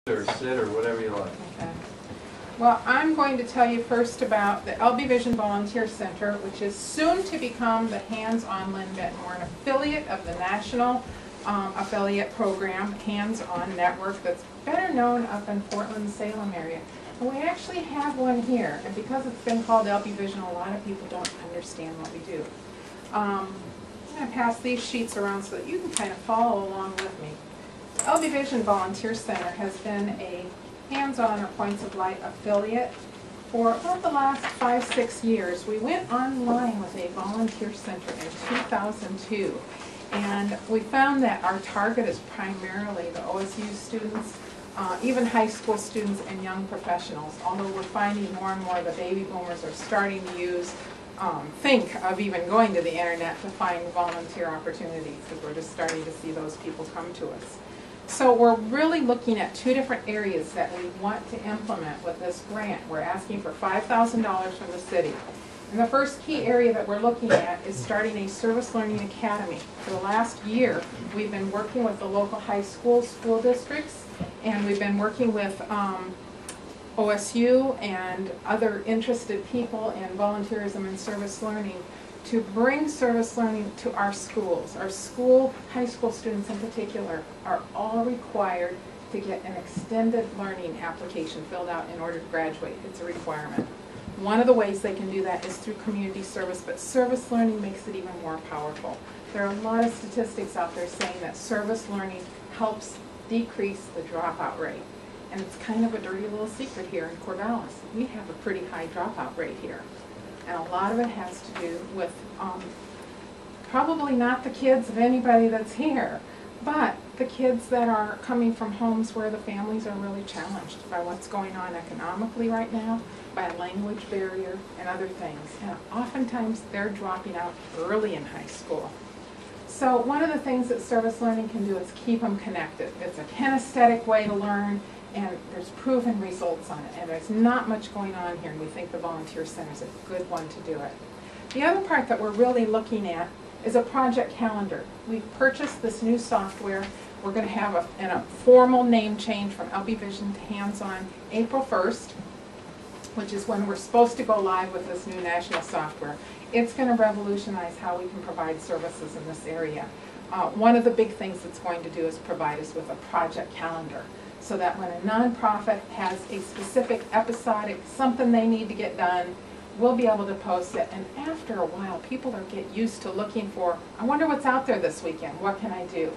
or sit or whatever you like. Okay. Well, I'm going to tell you first about the LB Vision Volunteer Center, which is soon to become the Hands-On Lynn Benton. We're an affiliate of the national affiliate program, Hands-On Network, that's better known up in Portland-Salem area. And we actually have one here, and because it's been called LB Vision, a lot of people don't understand what we do. I'm going to pass these sheets around so that you can kind of follow along with me. LB Vision Volunteer Center has been a hands-on or Points of Light affiliate for about the last 5-6 years. We went online with a volunteer center in 2002, and we found that our target is primarily the OSU students, even high school students and young professionals, although we're finding more and more the baby boomers are starting to use think of even going to the internet to find volunteer opportunities, because we're just starting to see those people come to us. So we're really looking at two different areas that we want to implement with this grant. We're asking for $5,000 from the city. And the first key area that we're looking at is starting a service learning academy. For the last year, we've been working with the local high school districts, and we've been working with OSU and other interested people in volunteerism and service learning to bring service learning to our schools. Our high school students in particular, are all required to get an extended learning application filled out in order to graduate. It's a requirement. One of the ways they can do that is through community service, but service learning makes it even more powerful. There are a lot of statistics out there saying that service learning helps decrease the dropout rate. And it's kind of a dirty little secret here in Corvallis. We have a pretty high dropout rate here. And a lot of it has to do with probably not the kids of anybody that's here, but the kids that are coming from homes where the families are really challenged by what's going on economically right now, by a language barrier and other things. And oftentimes they're dropping out early in high school. So one of the things that service learning can do is keep them connected. It's a kinesthetic way to learn, and there's proven results on it, and there's not much going on here, and we think the Volunteer Center is a good one to do it. The other part that we're really looking at is a project calendar. We've purchased this new software. We're going to have a formal name change from LB Vision to Hands-On April 1st, which is when we're supposed to go live with this new national software. It's going to revolutionize how we can provide services in this area. One of the big things it's going to do is provide us with a project calendar, so that when a nonprofit has a specific episodic something they need to get done, we'll be able to post it. And after a while, people are get used to looking for, I wonder what's out there this weekend, what can I do?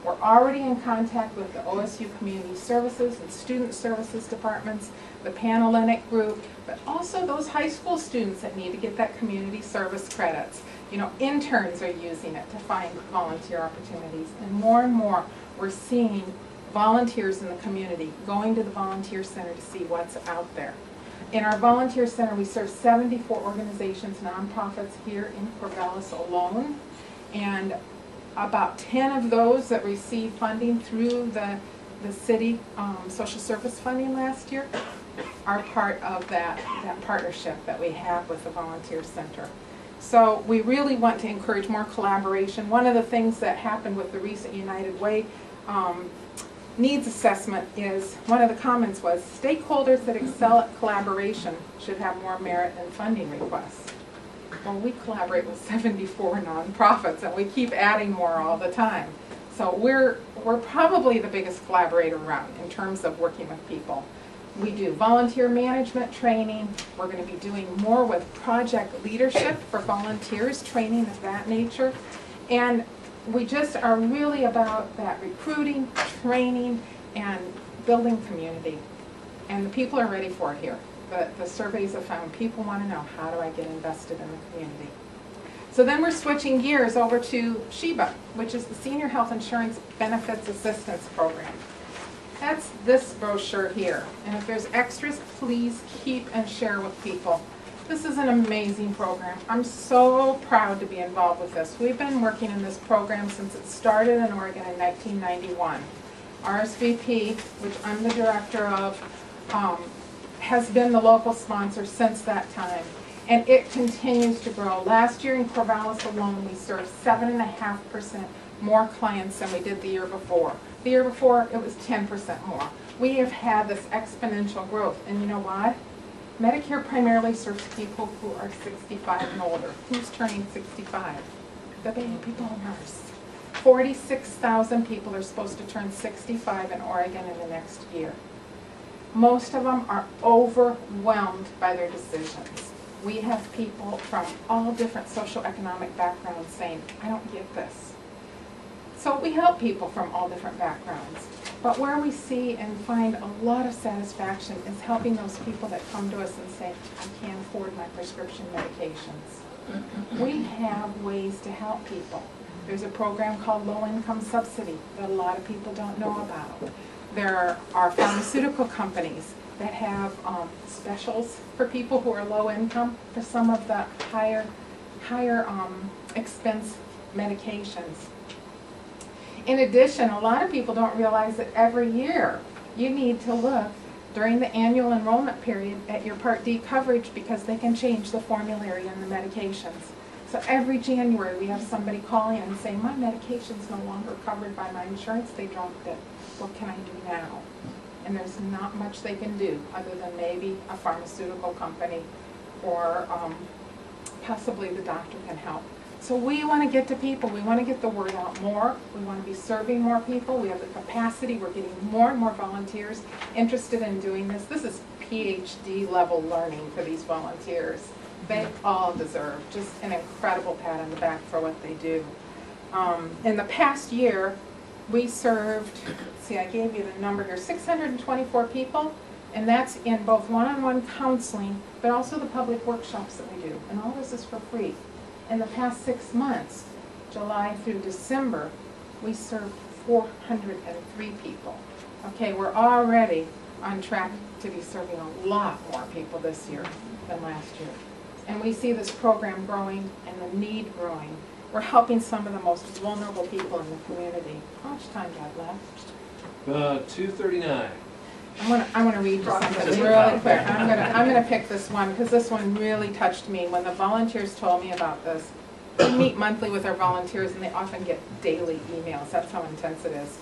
We're already in contact with the OSU Community Services and Student Services departments, the Panhellenic group, but also those high school students that need to get that community service credits. You know, interns are using it to find volunteer opportunities, and more we're seeing volunteers in the community going to the Volunteer Center to see what's out there. In our Volunteer Center, we serve 74 organizations, nonprofits here in Corvallis alone, and about 10 of those that received funding through the city social service funding last year are part of that partnership that we have with the Volunteer Center. So we really want to encourage more collaboration. One of the things that happened with the recent United Way needs assessment is, one of the comments was, stakeholders that excel at collaboration should have more merit than funding requests. Well, we collaborate with 74 nonprofits, and we keep adding more all the time. So we're probably the biggest collaborator around in terms of working with people. We do volunteer management training. We're going to be doing more with project leadership for volunteers, training of that nature. And we just are really about that recruiting, training, and building community. And the people are ready for it here. The surveys have found people want to know, how do I get invested in the community? So then we're switching gears over to SHEBA, which is the Senior Health Insurance Benefits Assistance Program. That's this brochure here. And if there's extras, please keep and share with people. This is an amazing program. I'm so proud to be involved with this. We've been working in this program since it started in Oregon in 1991. RSVP, which I'm the director of, has been the local sponsor since that time. And it continues to grow. Last year in Corvallis alone, we served 7.5% more clients than we did the year before. The year before, it was 10% more. we have had this exponential growth. And you know what? Medicare primarily serves people who are 65 and older. Who's turning 65? The baby boomers. 46,000 people are supposed to turn 65 in Oregon in the next year. Most of them are overwhelmed by their decisions. We have people from all different socioeconomic backgrounds saying, I don't get this. So we help people from all different backgrounds. But where we see and find a lot of satisfaction is helping those people that come to us and say, I can't afford my prescription medications. We have ways to help people. There's a program called Low Income Subsidy that a lot of people don't know about. There are pharmaceutical companies that have specials for people who are low income for some of the higher expense medications. In addition, a lot of people don't realize that every year you need to look during the annual enrollment period at your Part D coverage because they can change the formulary and the medications. So every January we have somebody call in and say, my medication's no longer covered by my insurance, they dropped it. What can I do now? And there's not much they can do other than maybe a pharmaceutical company or possibly the doctor can help. So we want to get to people. We want to get the word out more. We want to be serving more people. We have the capacity. We're getting more and more volunteers interested in doing this. This is PhD level learning for these volunteers. They all deserve just an incredible pat on the back for what they do. In the past year, we served, see, I gave you the number here, 624 people, and that's in both one-on-one counseling, but also the public workshops that we do. And all this is for free. In the past 6 months, July through December, we served 403 people. Okay, we're already on track to be serving a lot more people this year than last year. And we see this program growing and the need growing. We're helping some of the most vulnerable people in the community. How much time do I have left? 2:39. I want to read you something really quick. I'm gonna pick this one because this one really touched me. When the volunteers told me about this, we meet monthly with our volunteers and they often get daily emails. That's how intense it is.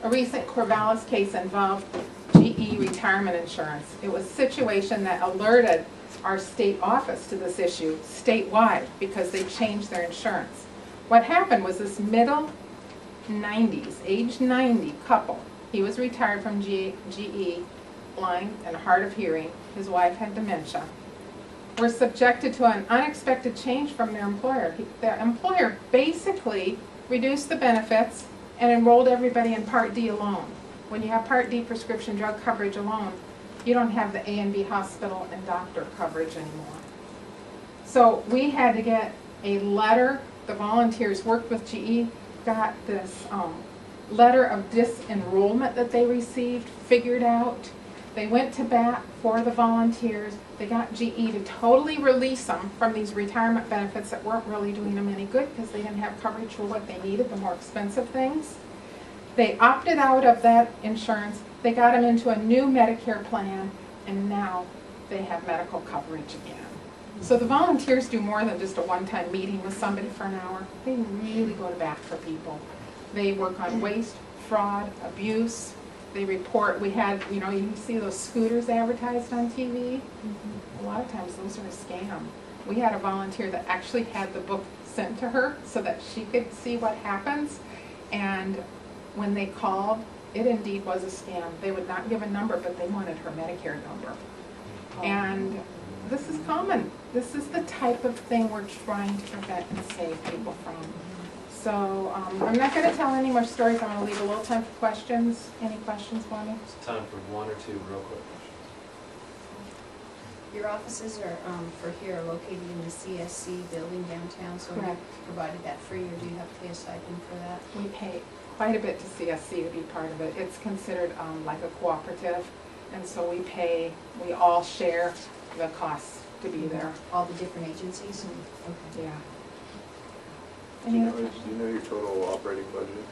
A recent Corvallis case involved GE retirement insurance. It was a situation that alerted our state office to this issue statewide because they changed their insurance. What happened was this middle 90s, age 90 couple. He was retired from GE, blind and hard of hearing. His wife had dementia. Were subjected to an unexpected change from their employer. Their employer basically reduced the benefits and enrolled everybody in Part D alone. When you have Part D prescription drug coverage alone, you don't have the A and B hospital and doctor coverage anymore. So we had to get a letter. The volunteers worked with GE, got this letter of disenrollment that they received figured out. They went to bat for the volunteers. They got GE to totally release them from these retirement benefits that weren't really doing them any good because they didn't have coverage for what they needed, the more expensive things. They opted out of that insurance. They got them into a new Medicare plan, and now they have medical coverage again. So the volunteers do more than just a one-time meeting with somebody for an hour. They really go to bat for people. They work on waste, fraud, abuse. They report, we had, you know, you see those scooters advertised on TV. A lot of times those are a scam. We had a volunteer that actually had the book sent to her so that she could see what happens. And when they called, it indeed was a scam. They would not give a number, but they wanted her Medicare number. And this is common. This is the type of thing we're trying to prevent and save people from. So I'm not going to tell any more stories. I'm going to leave a little time for questions. Any questions for me? It's time for one or two real quick questions. Your offices are for here are located in the CSC building downtown, so Correct. you provided that free, or do you have to pay a stipend for that? We pay quite a bit to CSC to be part of it. It's considered like a cooperative, and so we all share the costs to be there. All the different agencies? Okay. Yeah. Do you know your total operating budget?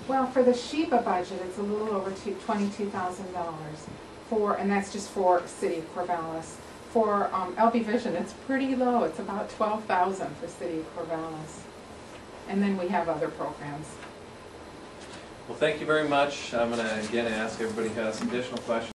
Well, for the Sheba budget, it's a little over $22,000 and that's just for City of Corvallis. For LB Vision, it's pretty low. It's about $12,000 for City of Corvallis. And then we have other programs. Well, thank you very much. I'm going to again ask everybody who has additional questions